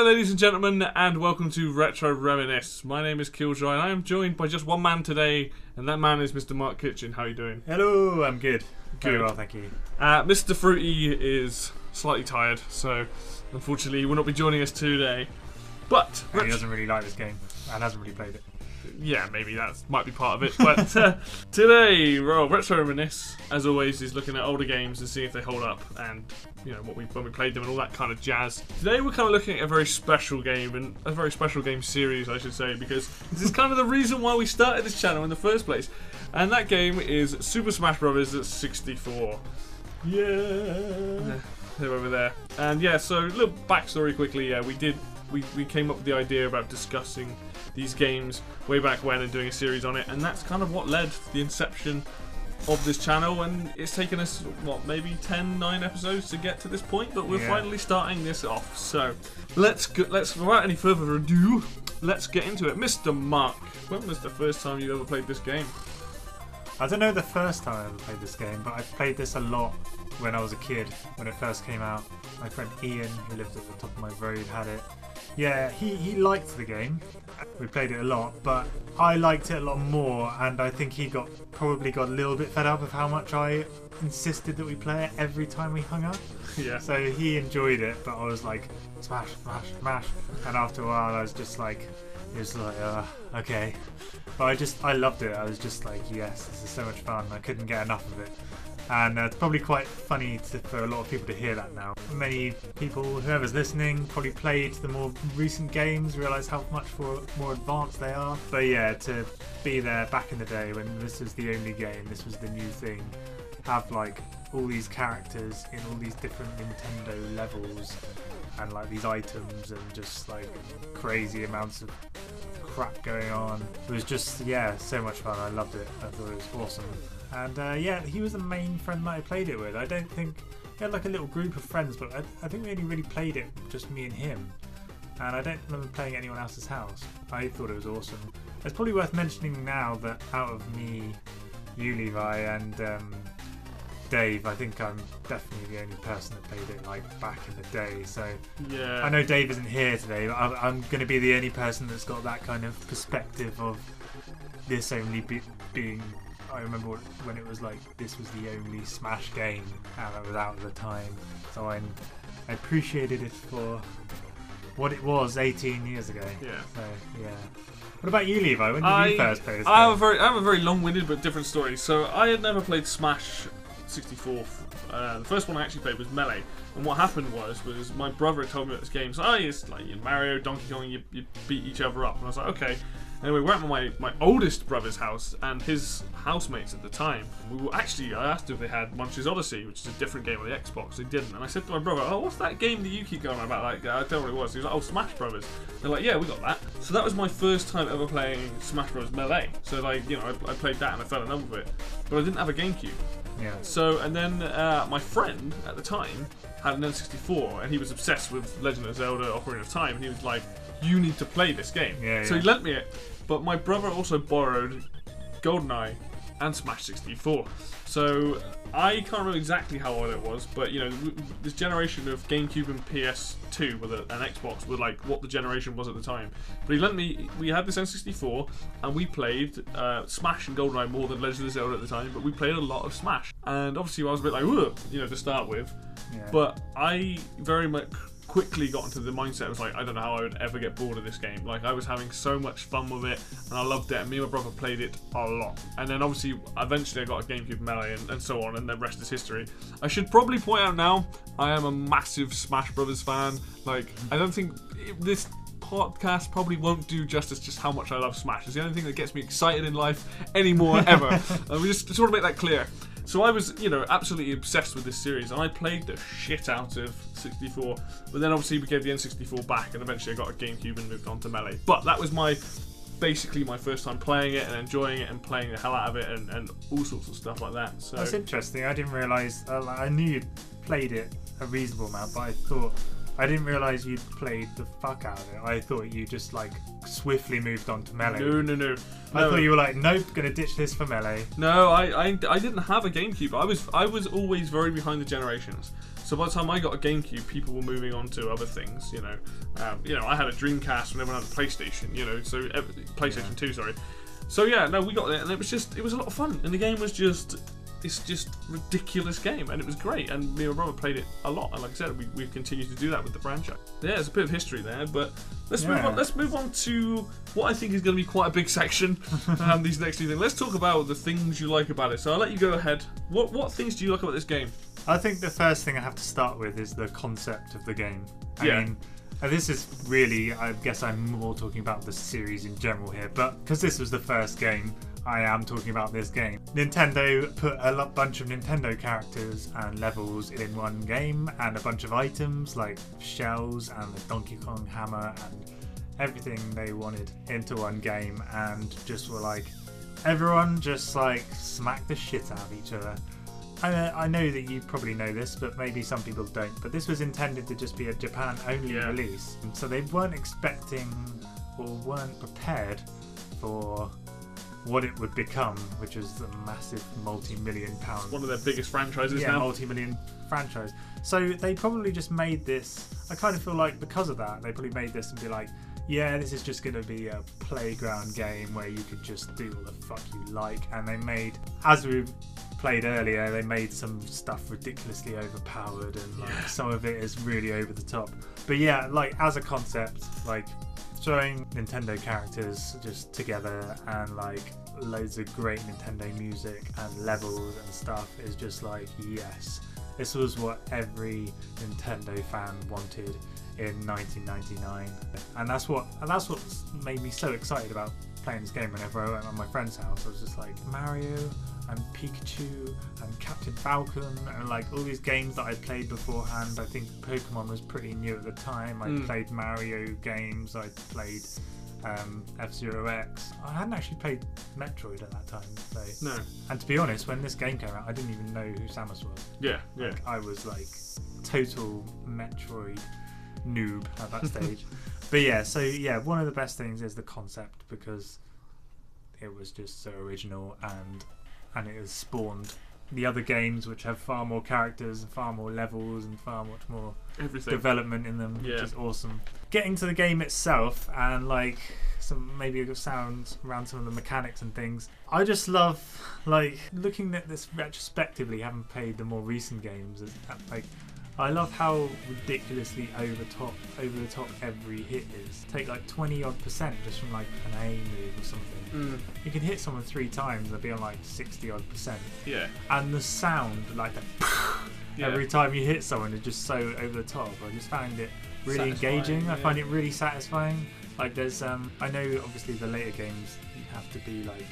ladies and gentlemen, and welcome to Retro Reminisce. My name is Killjoy, and I am joined by just one man today, and that man is Mr. Mark Kitchen. How are you doing? Hello, I'm good. Very well, thank you. Mr. Fruity is slightly tired, so unfortunately he will not be joining us today. But And he doesn't really like this game, and hasn't really played it. Yeah, maybe that might be part of it. But today, Retro Reminisce, as always, is looking at older games and seeing if they hold up, and you know when we played them and all that kind of jazz. Today we're kind of looking at a very special game, and a very special game series, I should say, because this is kind of the reason why we started this channel in the first place. And that game is Super Smash Bros. 64. Yeah, they're over there. And yeah, so a little backstory quickly. Yeah, we came up with the idea about discussing these games way back when and doing a series on it, and that's kind of what led to the inception of this channel. And it's taken us what, maybe 9 episodes to get to this point, but we're finally starting this off. So let's without any further ado, let's get into it. Mr. Mark, when was the first time you ever played this game? I don't know the first time I ever played this game, but I played this a lot when I was a kid, when it first came out. My friend Ian, who lived at the top of my road, had it. Yeah, he liked the game. We played it a lot, but I liked it a lot more, and I think he probably got a little bit fed up of how much I insisted that we play it every time we hung up. Yeah. So he enjoyed it, but I was like, smash, smash, smash. And after a while, I was just like, okay. But I loved it. I was just like, yes, this is so much fun. I couldn't get enough of it. And it's probably quite funny for a lot of people to hear that now. Many people, whoever's listening, probably played the more recent games, realise how much more advanced they are. But yeah, to be there back in the day when this was the only game, this was the new thing, have like all these characters in all these different Nintendo levels, and like these items, and just like crazy amounts of crap going on. It was just, yeah, so much fun. I loved it. I thought it was awesome. And yeah, he was the main friend that I played it with. I don't think we had like a little group of friends, but I think we only really played it just me and him. And I don't remember playing at anyone else's house. I thought it was awesome. It's probably worth mentioning now that out of me, you, Levi, and Dave, I think I'm definitely the only person that played it like back in the day. So yeah, I know Dave isn't here today, but I'm going to be the only person that's got that kind of perspective of this only being. I remember when it was like this was the only Smash game that was out at the time. So I appreciated it for what it was 18 years ago. Yeah. So yeah. What about you, Levi? When did you first play this game? I have a very long-winded but different story. So I had never played Smash 64. The first one I actually played was Melee, and what happened was my brother had told me about this game. So it's like in Mario, Donkey Kong, you beat each other up, and I was like, okay. Anyway, we're at my oldest brother's house and his housemates at the time. I asked if they had Munch's Odyssey, which is a different game on the Xbox. They didn't, and I said to my brother, "Oh, what's that game that you keep going on about?" Like, I don't know what it was. He was like, "Oh, Smash Brothers." They're like, "Yeah, we got that." So that was my first time ever playing Smash Bros. Melee. So like, you know, I played that and I fell in love with it, but I didn't have a GameCube. Yeah. So and then my friend at the time had an N64, and he was obsessed with Legend of Zelda: Ocarina of Time, and he was like, "You need to play this game." Yeah, so he lent me it. But my brother also borrowed GoldenEye and Smash 64. So I can't remember exactly how old it was, but you know, this generation of GameCube and PS2 with an Xbox were like what the generation was at the time. But he lent me, we had this N64, and we played Smash and GoldenEye more than Legend of Zelda at the time, but we played a lot of Smash. And obviously I was a bit like, ugh, you know, to start with. Yeah. But I very much quickly got into the mindset. I was like, I don't know how I would ever get bored of this game. Like, I was having so much fun with it, and I loved it, and me and my brother played it a lot. And then obviously eventually I got a GameCube Melee and so on, and the rest is history. I should probably point out now, I am a massive Smash Brothers fan. Like, I don't think this podcast probably won't do justice just how much I love Smash. It's the only thing that gets me excited in life anymore ever. We just want to make that clear. So I was, you know, absolutely obsessed with this series, and I played the shit out of 64. But then obviously we gave the N64 back, and eventually I got a GameCube and moved on to Melee. But that was basically my first time playing it and enjoying it and playing the hell out of it and all sorts of stuff like that. So that's interesting. I didn't realise. I knew you played it a reasonable amount, but I didn't realise you'd played the fuck out of it. I thought you just like swiftly moved on to Melee. No. I thought you were like, nope, gonna ditch this for Melee. No, I didn't have a GameCube. I was always very behind the generations. So by the time I got a GameCube, people were moving on to other things. You know, I had a Dreamcast when everyone had a PlayStation. You know, so PlayStation 2, sorry. So yeah, no, we got it, and it was a lot of fun, and the game was it's just ridiculous game, and it was great, and me and my brother played it a lot, and like I said, we've continued to do that with the franchise. Yeah, there's a bit of history there, but let's move on to what I think is going to be quite a big section. These next few things. Let's talk about the things you like about it. So I'll let you go ahead. What things do you like about this game? I think the first thing I have to start with is the concept of the game. I mean, this is really, I guess I'm more talking about the series in general here, but because this was the first game, I am talking about this game. Nintendo put a bunch of Nintendo characters and levels in one game, and a bunch of items like shells and the Donkey Kong hammer and everything they wanted into one game, and just were like, everyone just like smacked the shit out of each other. I know that you probably know this, but maybe some people don't, but this was intended to just be a Japan only release, so they weren't expecting or weren't prepared for what it would become, which is a massive multi-million pound, one of their biggest franchises now. Multi-million franchise. So they probably just made this, I kind of feel like because of that, they probably made this and be like, yeah, this is just going to be a playground game where you could just do what the fuck you like. And they made, as we played earlier, they made some stuff ridiculously overpowered, and like some of it is really over the top. But yeah, like as a concept, like throwing Nintendo characters just together and like loads of great Nintendo music and levels and stuff is just like, yes, this was what every Nintendo fan wanted in 1999, and that's what made me so excited about playing this game. Whenever I went on my friend's house, I was just like, Mario and Pikachu and Captain Falcon and like all these games that I played beforehand. I think Pokemon was pretty new at the time. I played Mario games, I played F-Zero X. I hadn't actually played Metroid at that time. So. No. And to be honest, when this game came out, I didn't even know who Samus was. Yeah. Like, I was like total Metroid noob at that stage. But yeah, so yeah, one of the best things is the concept, because it was just so original, and it has spawned the other games, which have far more characters and far more levels and far much more development in them, which is awesome. Getting to the game itself and like maybe sounds around some of the mechanics and things, I just love like looking at this retrospectively, having played the more recent games. Like, I love how ridiculously over the top every hit is. Take like 20-odd% just from like an A move or something. You can hit someone 3 times and they'll be on like 60-odd%. Yeah. And the sound, like the every time you hit someone, is just so over the top. I just found it really engaging. I find it really satisfying. Like there's, I know obviously the later games you have to be like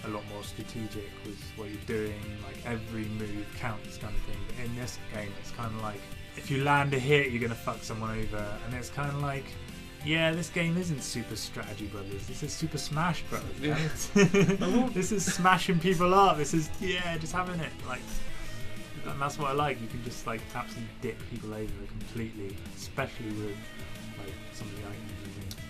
a lot more strategic with what you're doing, like every move counts kind of thing. But in this game, it's kind of like if you land a hit, you're gonna fuck someone over, and it's kind of like, yeah, this game isn't Super Strategy Brothers. This is Super Smash Brothers. Yeah. This is smashing people up. This is just having it like, and that's what I like. You can just like absolutely dip people over completely, especially with like some of the items.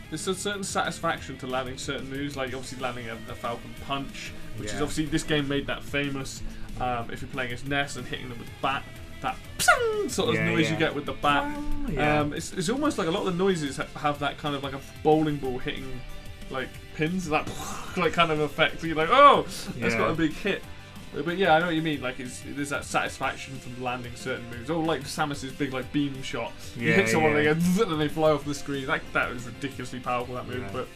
There's a certain satisfaction to landing certain moves, like obviously landing a Falcon Punch, which is obviously, this game made that famous. If you're playing as Ness and hitting them with the bat, that sort of noise you get with the bat. It's almost like a lot of the noises have that kind of like a bowling ball hitting like pins, that like kind of effect. So you're like, oh, that's got a big hit. But yeah, I know what you mean. Like, there's that satisfaction from landing certain moves. Oh, like Samus's big like beam shot. You hit someone and they go, and they fly off the screen. That was ridiculously powerful, that move. But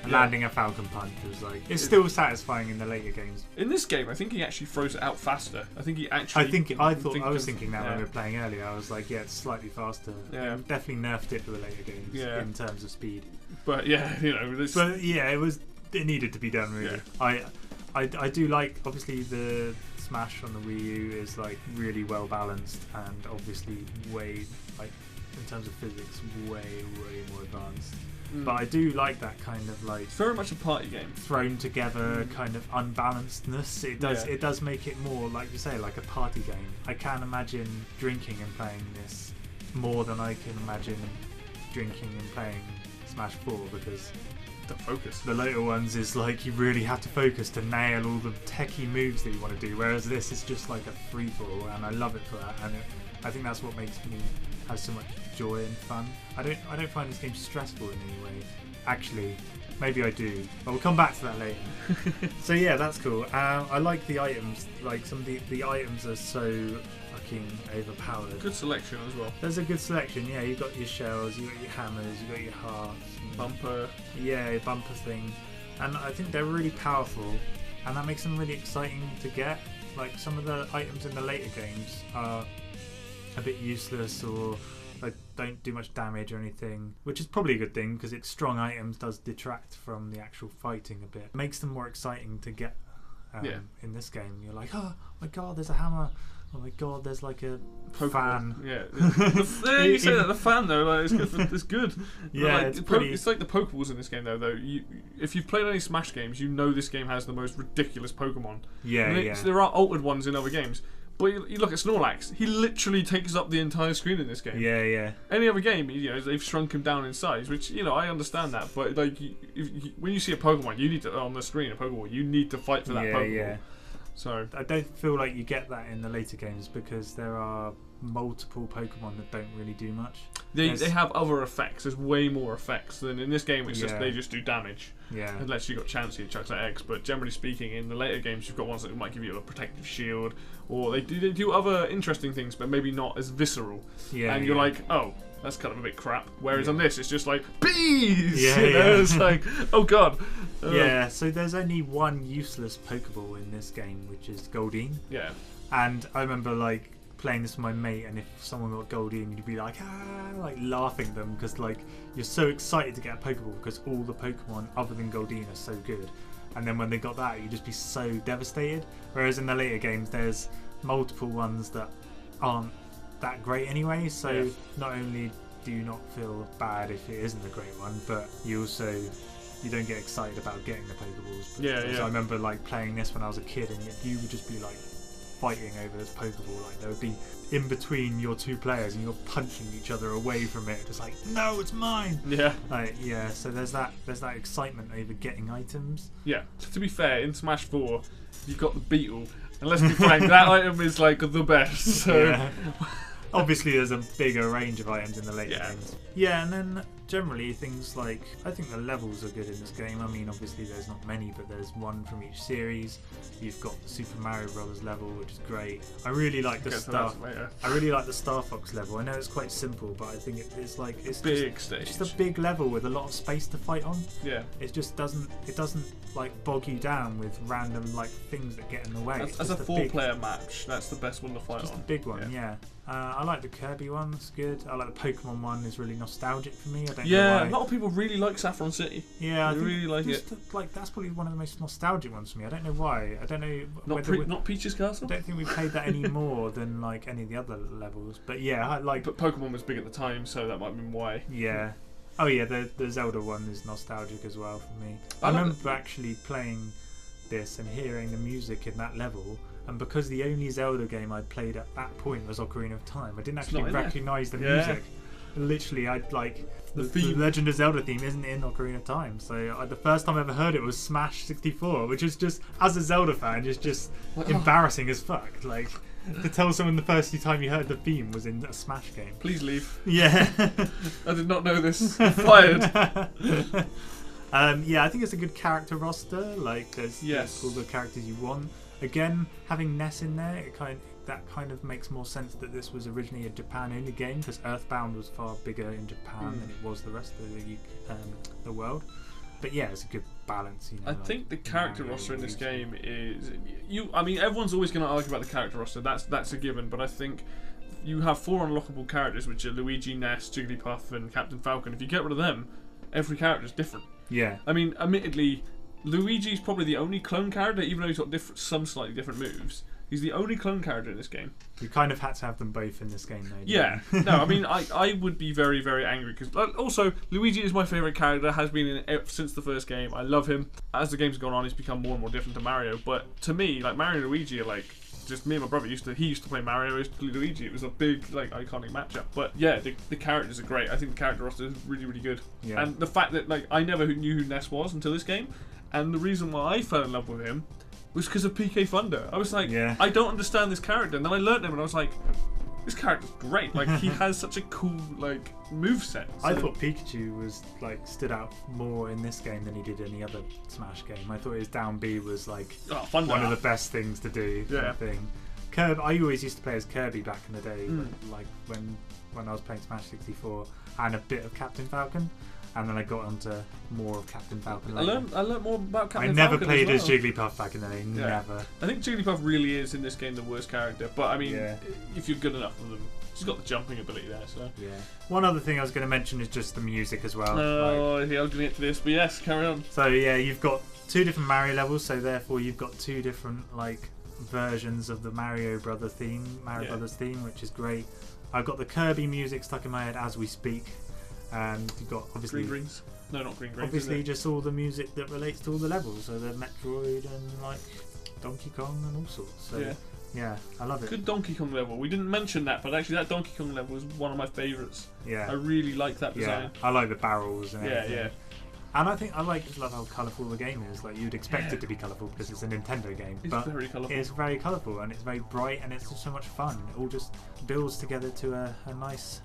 landing a Falcon Punch was like, it's still satisfying in the later games. In this game, I think he actually throws it out faster. I think he actually. I was thinking that when we were playing earlier. I was like, yeah, it's slightly faster. Yeah, definitely nerfed it for the later games in terms of speed. But yeah, it needed to be done really. Yeah. I do like, obviously the Smash on the Wii U is like really well balanced, and obviously way, like in terms of physics, way more advanced. But I do like that kind of like, it's very much a party game, thrown together kind of unbalancedness. It does make it more, like you say, like a party game. I can't imagine drinking and playing this more than I can imagine drinking and playing Smash 4, because The focus. the later ones is like you really have to focus to nail all the techie moves that you want to do, whereas this is just like a free for all, and I love it for that. And I think that's what makes me have so much joy and fun. I don't find this game stressful in any way. Actually, maybe I do, but we'll come back to that later. So yeah, that's cool. I like the items. Like some of the items are so fucking overpowered. Good selection as well. There's a good selection. Yeah, you got your shells, you got your hammers, you got your hearts. Bumper. Yeah, bumper thing, and I think they're really powerful, and that makes them really exciting to get. Like some of the items in the later games are a bit useless, or like don't do much damage or anything, which is probably a good thing because it's strong items does detract from the actual fighting a bit. It makes them more exciting to get in this game. You're like, oh my god, there's a hammer. Oh my god, there's like a fan. Yeah. You say that, the fan though, like, it's good. It's good. Yeah, like, it's pretty. It's like the Pokeballs in this game though. If you've played any Smash games, you know this game has the most ridiculous Pokemon. Yeah, yeah. So there are altered ones in other games. But you look at Snorlax, he literally takes up the entire screen in this game. Yeah, yeah. Any other game, they've shrunk him down in size, which, I understand that. But, like, when you see a Pokemon, you need to, on the screen, a Pokeball, you need to fight for that Pokeball. Yeah. So I don't feel like you get that in the later games because there are multiple Pokemon that don't really do much. They have other effects. There's way more effects than in this game. It's just they just do damage. Yeah. Unless you've got Chansey and chucks out eggs. But generally speaking, in the later games, you've got ones that might give you a protective shield, or they do other interesting things, but maybe not as visceral. Yeah. And you're like, oh, that's kind of a bit crap. Whereas on this, it's just like bees. Yeah, It's like, oh god. Yeah. So there's only one useless Pokeball in this game, which is Goldeen. Yeah. And I remember like playing this with my mate, and if someone got Goldeen, you'd be like laughing at them because like you're so excited to get a Pokeball because all the Pokemon other than Goldeen are so good. And then when they got that, you'd just be so devastated. Whereas in the later games, there's multiple ones that aren't that great anyway. So not only do you not feel bad if it isn't a great one, but you don't get excited about getting the Pokeballs. So I remember like playing this when I was a kid, and you would just be like fighting over this Pokeball. Like there would be in between your two players, and you're punching each other away from it. Just like, no, it's mine. Yeah. So there's that excitement over getting items. Yeah. To be fair, in Smash 4, you've got the Beetle. And let's be frank, that item is like the best. So. Yeah. Obviously, there's a bigger range of items in the later games. Yeah, and then generally things like, I think the levels are good in this game. I mean, obviously there's not many, but there's one from each series. You've got the Super Mario Brothers level, which is great. I really like the Star Fox level. I know it's quite simple, but I think it's big stage. Just a big level with a lot of space to fight on. Yeah. It just doesn't like bog you down with random like things that get in the way. As a 4-player match, that's the best one to fight on. Just a big one, yeah. I like the Kirby one, that's good. I like the Pokemon one, it's really nostalgic for me. I don't know why. A lot of people really like Saffron City. Yeah, I really like it. Like that's probably one of the most nostalgic ones for me. I don't know why. I don't know. Not Peach's Castle. I don't think we played that any more than like any of the other levels. But yeah, I like. But Pokemon was big at the time, so that might have been why. Yeah. Oh yeah, the Zelda one is nostalgic as well for me. I remember actually playing this and hearing the music in that level. And because the only Zelda game I'd played at that point was Ocarina of Time, I didn't actually recognise the music. Literally, I'd like the Legend of Zelda theme isn't in Ocarina of Time. So the first time I ever heard it was Smash 64, which is just, as a Zelda fan, just embarrassing as fuck. Like to tell someone the first time you heard the theme was in a Smash game. Please leave. Yeah, I did not know this. Fired. Yeah, I think it's a good character roster. Like there's all the characters you want. Again, having Ness in there, that kind of makes more sense that this was originally a Japan-only game, because Earthbound was far bigger in Japan than it was the rest of the world. But yeah, it's a good balance. I think the character roster in this game is I mean, everyone's always going to argue about the character roster. That's a given. But I think you have 4 unlockable characters, which are Luigi, Ness, Jigglypuff, and Captain Falcon. If you get rid of them, every character is different. Yeah. I mean, admittedly, Luigi's probably the only clone character, even though he's got some slightly different moves. He's the only clone character in this game. You kind of had to have them both in this game, though. Yeah. No, I mean, I would be very, very angry because also Luigi is my favourite character. Has been in it since the first game. I love him. As the game's gone on, he's become more and more different to Mario. But to me, like Mario and Luigi are like just me and my brother he used to play Mario, I used to play Luigi. It was a big, like, iconic matchup. But yeah, the characters are great. I think the character roster is really, really good. Yeah. And the fact that, like, I never knew who Ness was until this game, and the reason why I fell in love with him was because of PK Thunder. I was like, Yeah. I don't understand this character, and then I learned him, and I was like, this character's great. Like, he has such a cool, like, moveset. So. I thought Pikachu was like stood out more in this game than he did any other Smash game. I thought his down B was like Thunder. one of the best things to do. Kind of thing. Kirby, I always used to play as Kirby back in the day, like when I was playing Smash 64, and a bit of Captain Falcon. And then I got onto more of Captain Falcon. I learned more about Captain Falcon. I never played as Jigglypuff back in the day. Yeah. Never. I think Jigglypuff really is in this game the worst character. But I mean, if you're good enough with them, she's got the jumping ability there. So yeah. One other thing I was going to mention is just the music as well. Oh, yeah, I'm going to get to this, but yes, carry on. So yeah, you've got 2 different Mario levels. So therefore, you've got 2 different like versions of the Mario Brothers theme, which is great. I've got the Kirby music stuck in my head as we speak, and you've got obviously Green Greens. No, not Green Greens. Obviously, just all the music that relates to all the levels. So the Metroid and like Donkey Kong and all sorts. So yeah, I love it. Good Donkey Kong level. We didn't mention that, but actually that Donkey Kong level is one of my favourites. Yeah, I really like that design. Yeah, I like the barrels and everything. Yeah. And I think I love how colourful the game is. Like you'd expect it to be colourful because it's a Nintendo game, but very colourful. It's very colourful and it's very bright and it's just so much fun. It all just builds together to a nice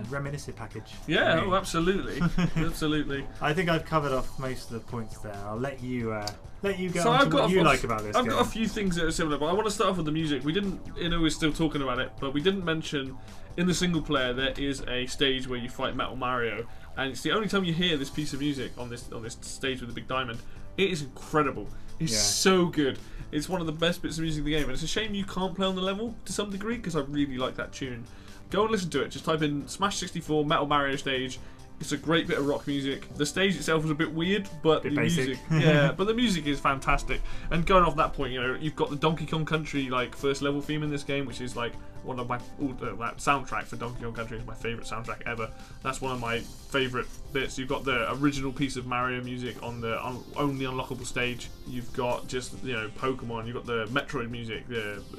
Reminisce package. Yeah, absolutely, absolutely. I think I've covered off most of the points there. I'll let you go so on to what you like about this game. I've got a few things that are similar, but I want to start off with the music. We didn't, we're still talking about it, but we didn't mention in the single player there is a stage where you fight Metal Mario. And it's the only time you hear this piece of music on this stage with the big diamond. It is incredible. It's so good. It's one of the best bits of music in the game, and it's a shame you can't play on the level to some degree because I really like that tune. Go and listen to it. Just type in Smash 64 Metal Mario stage. It's a great bit of rock music. The stage itself was a bit weird, but the music, but the music is fantastic. And going off that point, you've got the Donkey Kong Country like first level theme in this game, which is like one of my that soundtrack for Donkey Kong Country is my favourite soundtrack ever. That's one of my favourite bits. You've got the original piece of Mario music on the only unlockable stage. You've got just Pokemon. You've got the Metroid music.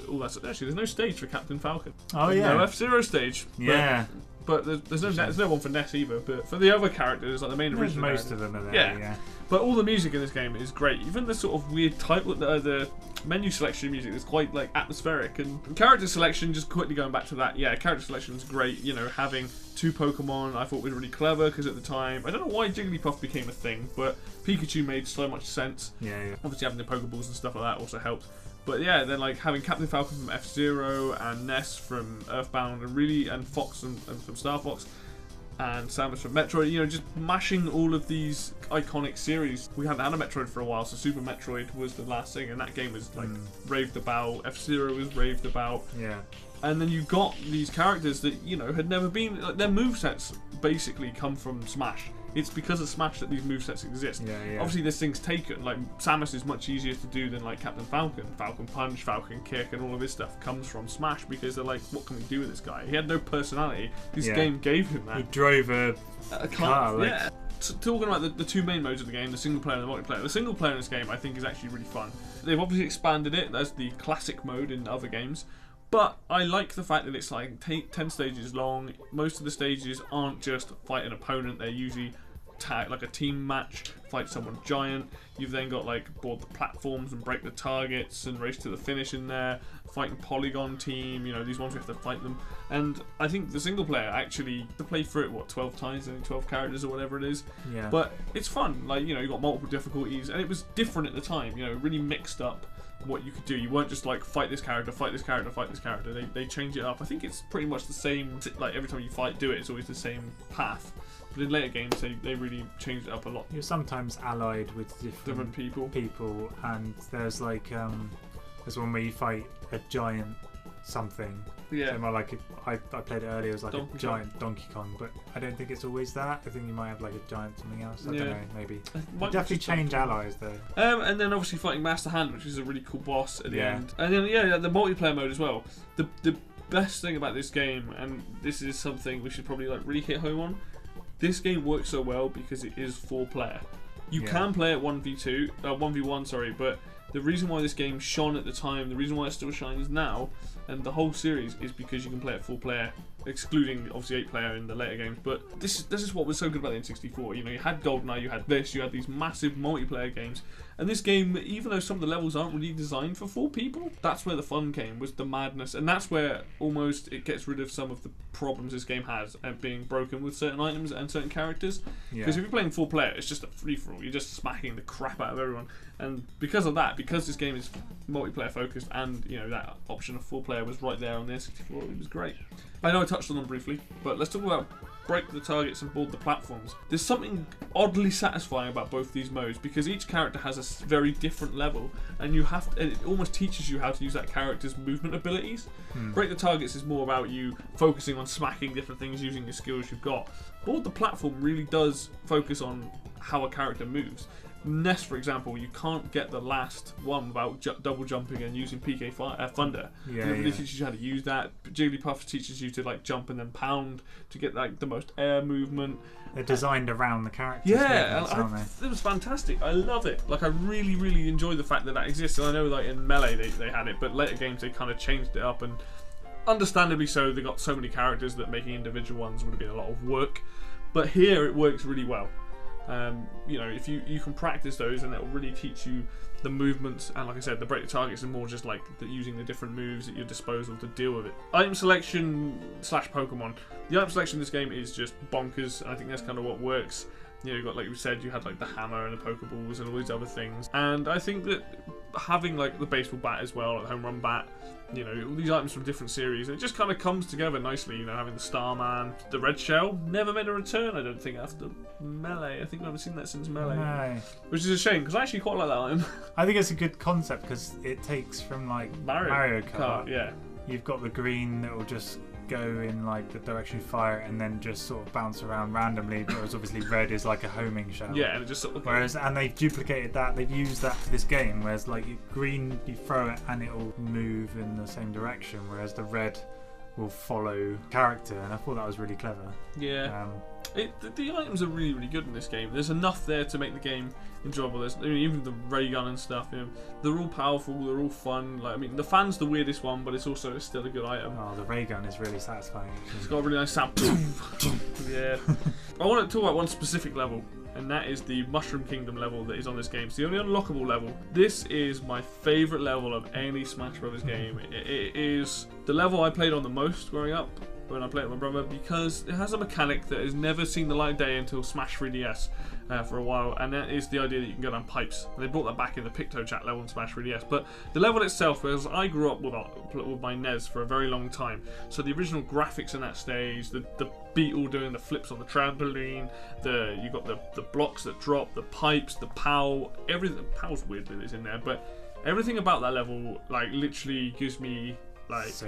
All that. Actually, there's no stage for Captain Falcon. Oh yeah, no F-Zero stage. Yeah. But there's no one for Ness either. But for the other characters, like the main original, most of them are there. Yeah. But all the music in this game is great. Even the sort of weird title, the menu selection music is quite like atmospheric, and character selection. Just quickly going back to that, character selection is great. Having 2 Pokemon, I thought was really clever because at the time, I don't know why Jigglypuff became a thing, but Pikachu made so much sense. Yeah. Obviously, having the Pokeballs and stuff like that also helped. But yeah, then like having Captain Falcon from F-Zero and Ness from Earthbound and Fox and from Star Fox and Samus from Metroid, just mashing all of these iconic series. We hadn't had a Metroid for a while, so Super Metroid was the last thing, and that game was like raved about. F-Zero was raved about. Yeah. And then you got these characters that had never been. Like, their movesets basically come from Smash. It's because of Smash that these movesets exist. Yeah. Obviously, there's things taken. Like Samus is much easier to do than like Captain Falcon. Falcon Punch, Falcon Kick, and all of this stuff comes from Smash because they're like, what can we do with this guy? He had no personality. This game gave him that. He drove a car. Yeah. Talking about the 2 main modes of the game, the single player and the multiplayer. The single player in this game, I think, is actually really fun. They've obviously expanded it. There's the classic mode in other games. But I like the fact that it's like 10 stages long. Most of the stages aren't just fight an opponent. They're usually like a team match, fight someone giant. You've then got like board the platforms and break the targets and race to the finish in there. Fighting polygon team, these ones we have to fight them. And I think the single player actually to play through it 12 times, only 12 characters or whatever it is. Yeah. But it's fun. Like you've got multiple difficulties, and it was different at the time. Really mixed up what you could do. You weren't just like fight this character, fight this character, fight this character. They change it up. I think it's pretty much the same. Like every time you do it, it's always the same path. But in later games, they really changed it up a lot. You're sometimes allied with different people, and there's like there's one where you fight a giant something. Yeah. So like I played it earlier. It was like Donkey a giant Donkey Kong, but I don't think it's always that. I think you might have like a giant something else. I don't know. Maybe definitely change allies though. And then obviously fighting Master Hand, which is a really cool boss at the end. And then the multiplayer mode as well. The best thing about this game, and this is something we should probably like really hit home on. This game works so well because it is 4-player. You can play it 1v1, sorry, but the reason why this game shone at the time, the reason why it still shines now, and the whole series is because you can play it 4-player, excluding obviously 8-player in the later games. But this is what was so good about the N64. You know, you had GoldenEye, you had this, you had these massive multiplayer games. And this game, even though some of the levels aren't really designed for 4 people, that's where the fun came, was the madness. And that's where almost it gets rid of some of the problems this game has at being broken with certain items and certain characters. Because if you're playing 4-player, it's just a free-for-all. You're just smacking the crap out of everyone. And because of that, because this game is multiplayer focused, and you know that option of 4-player was right there on the N64, it was great. I know I touched on them briefly, but let's talk about break the targets and board the platforms. There's something oddly satisfying about both these modes because each character has a very different level, and you have to, and it almost teaches you how to use that character's movement abilities. Break the targets is more about you focusing on smacking different things using the skills you've got. Board the platform really does focus on how a character moves. Ness, for example, you can't get the last one without double jumping and using PK Thunder. It really teaches you how to use that. Jigglypuff teaches you to like jump and then pound to get like the most air movement. They're designed around the characters. It was fantastic. I love it. Like I really enjoy the fact that that exists. And I know like in Melee they had it, but later games they kind of changed it up, and understandably so. They got so many characters that making individual ones would have been a lot of work. But here it works really well. You know, if you can practice those, and it will really teach you the movements. And like I said, the break the targets are more just like using the different moves at your disposal to deal with it. Item selection / Pokemon. The item selection in this game is just bonkers, and I think that's kind of what works. You know, you got, like you said, you had like the hammer and the Pokeballs and all these other things. And I think that having like the baseball bat as well, like the home run bat, you know, all these items from different series, and it just kind of comes together nicely. You know, having the Starman, the Red Shell never made a return, I don't think, after Melee. I think I haven't seen that since Melee, No. which is a shame because I actually quite like that item. I think it's a good concept because it takes from like Mario Kart. Yeah, You've got the green that will just go in like the direction you fire and then just sort of bounce around randomly, whereas obviously red is like a homing shell. yeah, and it just sort of And they've duplicated that, they've used that for this game, whereas like green you throw it and it'll move in the same direction, whereas the red will follow character, and I thought that was really clever. Yeah. The items are really good in this game. There's enough there to make the game enjoyable. I mean, even the ray gun and stuff, you know, they're all powerful, they're all fun. Like, I mean, the fan's the weirdest one, but it's still a good item. Oh, the ray gun is really satisfying. It's got a really nice sound. Yeah. I want to talk about one specific level, and that is the Mushroom Kingdom level that is on this game. It's the only unlockable level. This is my favourite level of any Smash Brothers game. It is the level I played on the most growing up when I played with my brother, because it has a mechanic that has never seen the light of day until Smash 3DS for a while, and that is the idea that you can go down pipes. And they brought that back in the PictoChat level in Smash 3DS. But the level itself, because I grew up with my NES for a very long time, so the original graphics in that stage, the Beetle doing the flips on the trampoline, you got the blocks that drop, the pipes, the POW, everything. POW's weird that it's in there, but everything about that level like literally gives me like so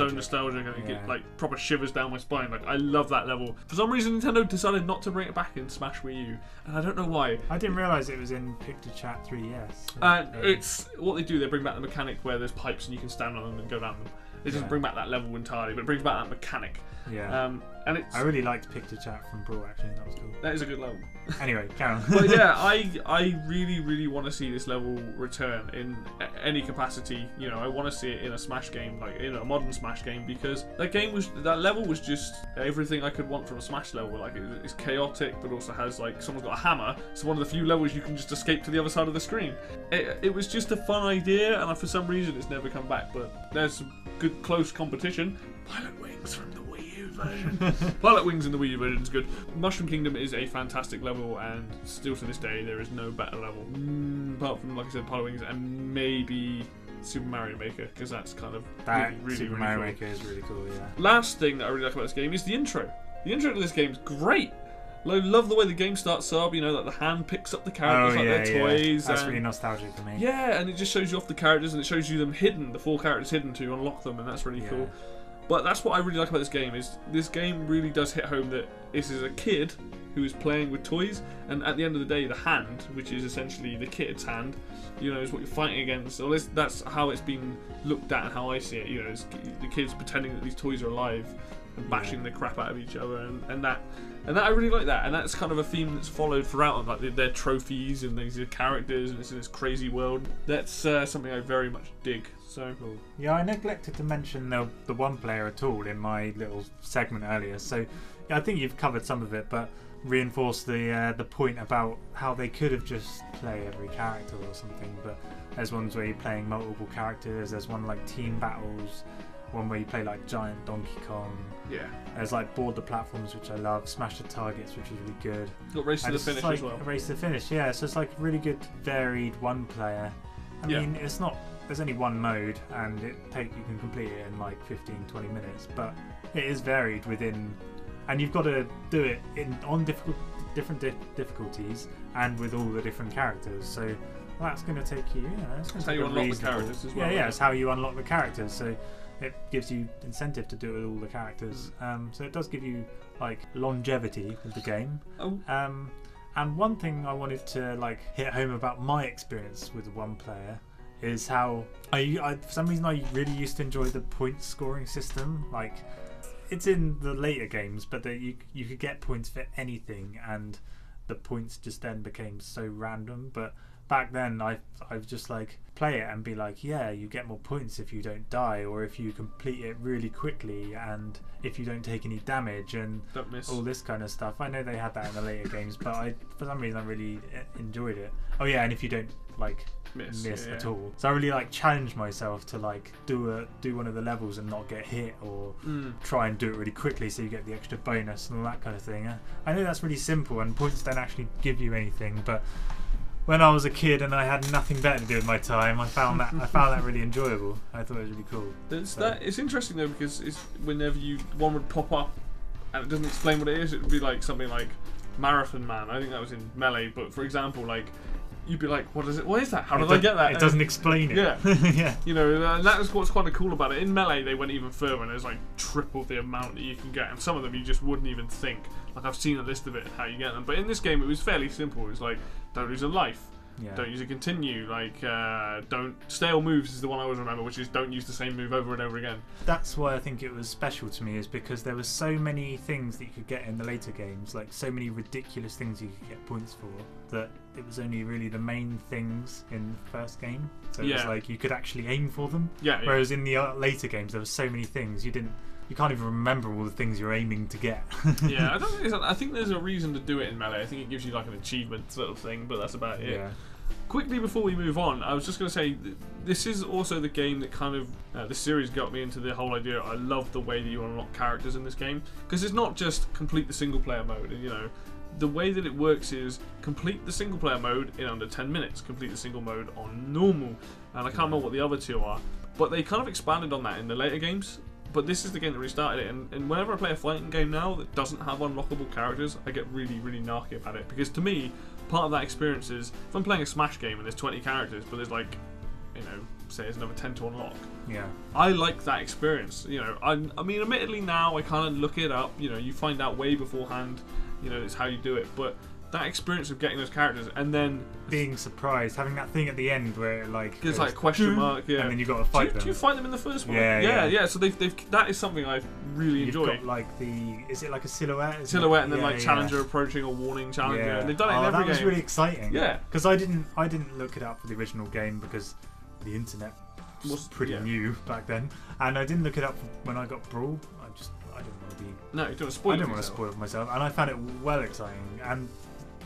nostalgic, and I get like proper shivers down my spine. Like I love that level. For some reason Nintendo decided not to bring it back in Smash Wii U, and I don't know why. I didn't realise it was in PictoChat 3DS. It's what they do, they bring back the mechanic where there's pipes and you can stand on them and go down them. It doesn't bring back that level entirely, but it brings back that mechanic. Yeah. And I really liked PictoChat from Brawl, actually. That was cool. That is a good level. Anyway, carry on. But yeah, I really want to see this level return in any capacity. You know, I want to see it in a Smash game, like in a modern Smash game, because that level was just everything I could want from a Smash level. Like it's chaotic, but also has like someone's got a hammer. It's one of the few levels you can just escape to the other side of the screen. It was just a fun idea, and for some reason it's never come back. But there's some good close competition. Pilot Wings from the Wii U version. Pilot Wings in the Wii U version is good. Mushroom Kingdom is a fantastic level, and still to this day there is no better level. Apart from, like I said, Pilot Wings and maybe Super Mario Maker, because that's kind of really Super really Mario cool. Maker is really cool, yeah. Last thing that I really like about this game is the intro. The intro to this game is great. I love the way the game starts up, you know, like the hand picks up the characters like their toys. That's really nostalgic for me. Yeah, and it just shows you off the characters, and it shows you them hidden, the 4 characters hidden to unlock them, and that's really cool. But that's what I really like about this game, is this game really does hit home that this is a kid who is playing with toys, and at the end of the day, the hand, which is essentially the kid's hand, you know, is what you're fighting against. So that's how it's been looked at and how I see it. You know, it's the kids pretending that these toys are alive. and bashing the crap out of each other, and that I really like that, and that's kind of a theme that's followed throughout, like their trophies and these characters, and it's in this crazy world. That's something I very much dig. So cool. Yeah, I neglected to mention the one player at all in my little segment earlier. So yeah, I think you've covered some of it, but reinforce the point about how they could have just play every character or something. But there's ones where you're playing multiple characters. There's one like team battles. One where you play like giant Donkey Kong. Yeah. There's like board the platforms, which I love. Smash the targets, which is really good. Got race to the finish like as well. Race to the finish, yeah. So it's like really good, varied one player. I mean, it's not. There's only one mode, and you can complete it in like 15-20 minutes. But it is varied within, and you've got to do it on different difficulties and with all the different characters. So that's going to take you. It's how you unlock the characters as well. Yeah, it's how you unlock the characters. So it gives you incentive to do it with all the characters. So it does give you like longevity with the game. And one thing I wanted to like hit home about my experience with one player is how I for some reason I really used to enjoy the point scoring system. Like it's in the later games, but you could get points for anything, and the points just then became so random. But back then I've just like play it and be like, yeah, you get more points if you don't die, or if you complete it really quickly, and if you don't take any damage, and don't miss. All this kind of stuff. I know they had that in the later games, but for some reason I really enjoyed it. Oh yeah, and if you don't like miss at all. So I really like challenge myself to like do one of the levels and not get hit, or try and do it really quickly so you get the extra bonus and all that kind of thing. I know that's really simple and points don't actually give you anything, but when I was a kid and I had nothing better to do with my time, I found that really enjoyable. I thought it was really cool. It's interesting though, because it's whenever one would pop up and it doesn't explain what it is, it would be like something like Marathon Man. I think that was in Melee, but for example, like you'd be like, what is it? What is that? How did I get that? It doesn't explain it. Yeah. Yeah. You know, and that is what's kind of cool about it. In Melee, they went even further, and there's like triple the amount that you can get, and some of them you just wouldn't even think. Like I've seen a list of it and how you get them, but in this game it was fairly simple. It was like, don't lose a life. Yeah. Don't use a continue, like don't stale moves is the one I always remember, which is don't use the same move over and over again. That's why I think it was special to me, is because there were so many things that you could get in the later games, like so many ridiculous things you could get points for, that it was only really the main things in the first game. So it was like you could actually aim for them. Yeah. Whereas in the later games there were so many things you can't even remember all the things you're aiming to get. Yeah, I think there's a reason to do it in Melee. I think it gives you like an achievement sort of thing, but that's about it. Yeah. Quickly before we move on, I was just going to say, this is also the game that kind of, this series got me into the whole idea. I love the way that you unlock characters in this game, because it's not just complete the single player mode, and, you know, the way that it works is complete the single player mode in under 10 minutes, complete the single mode on normal, and I can't remember what the other two are, but they kind of expanded on that in the later games. But this is the game that restarted it, and whenever I play a fighting game now that doesn't have unlockable characters, I get really, really narky about it. Because to me, part of that experience is, if I'm playing a Smash game and there's 20 characters, but there's like, you know, say there's another 10 to unlock. Yeah. I like that experience. You know, I mean, admittedly now I kind of look it up. You know, you find out way beforehand. You know, it's how you do it, but that experience of getting those characters and then being surprised, having that thing at the end where it like it's like a question mark, yeah, and then you got to fight them. Do you fight them in the first one? Yeah. So they've that is something I really enjoy. You've got like is it like a silhouette? Silhouette, and then like challenger approaching or warning challenger. Yeah. And they've done it in every game. That was really exciting. Yeah, because I didn't look it up for the original game because the internet was pretty new back then, and I didn't look it up when I got Brawl. I didn't want to be. No, you don't want to spoil. I didn't want to spoil myself, and I found it well exciting. And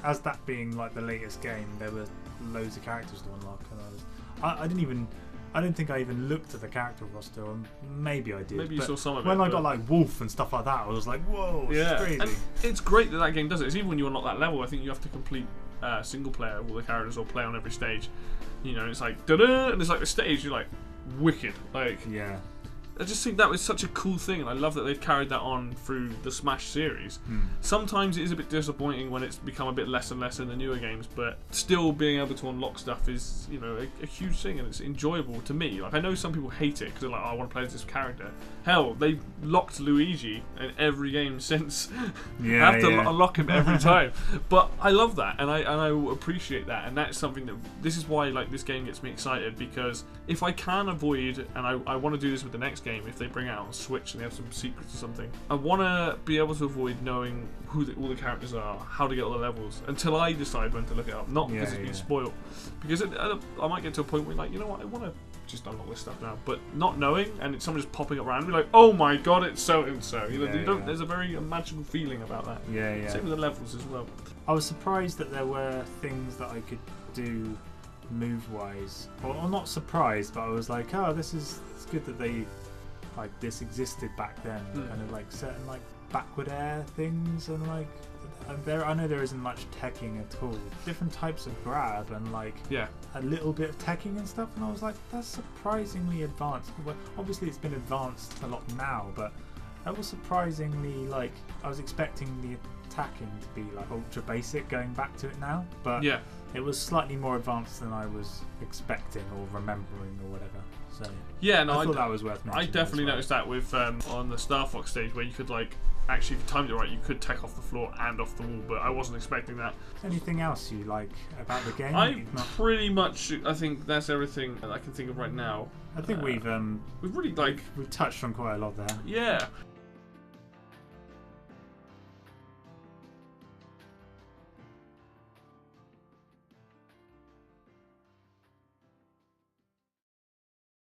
as that being like the latest game, there were loads of characters to unlock, and I don't think I even looked at the character roster, or maybe I did. Maybe you saw some of it. When I got like Wolf and stuff like that, I was like, whoa, it's crazy. And it's great that game does it. It's even when you unlock that level, I think you have to complete single player of all the characters or play on every stage. You know, it's like da-da, and it's like the stage, you're like wicked. Like, yeah. I just think that was such a cool thing, and I love that they've carried that on through the Smash series. Sometimes it is a bit disappointing when it's become a bit less and less in the newer games, but still being able to unlock stuff is, you know, a huge thing, and it's enjoyable to me. Like, I know some people hate it because they're like, oh, I want to play as this character. Hell, they've locked Luigi in every game since. I have to unlock him every time. But I love that, and I appreciate that, and that's something that, this is why like this game gets me excited, because if I can avoid, and I want to do this with the next game, game, if they bring it out on Switch and they have some secrets or something, I want to be able to avoid knowing who all the characters are, how to get all the levels, until I decide when to look it up. Not because it's been spoiled. Because I might get to a point where, like, you know what, I want to just unlock this stuff now. But not knowing, and it's someone just popping up randomly, like, oh my god, it's so and so. There's a very magical feeling about that. Same with the levels as well. I was surprised that there were things that I could do move-wise. Or I'm not surprised, but I was like, oh, it's good that they, like, this existed back then. Kind of like certain, like, backward air things, and like, I know there isn't much teching at all. Different types of grab and like a little bit of teching and stuff, and I was like, that's surprisingly advanced. Well, obviously it's been advanced a lot now, but that was surprisingly, like, I was expecting the attacking to be like ultra basic going back to it now, but it was slightly more advanced than I was expecting or remembering or whatever. So I thought that was worth mentioning. I definitely noticed that with on the Star Fox stage, where you could, like, actually, if you timed it right, you could tech off the floor and off the wall, but I wasn't expecting that. Anything else you like about the game? Pretty much, I think that's everything that I can think of right now. I think we've really, like, we've touched on quite a lot there. Yeah,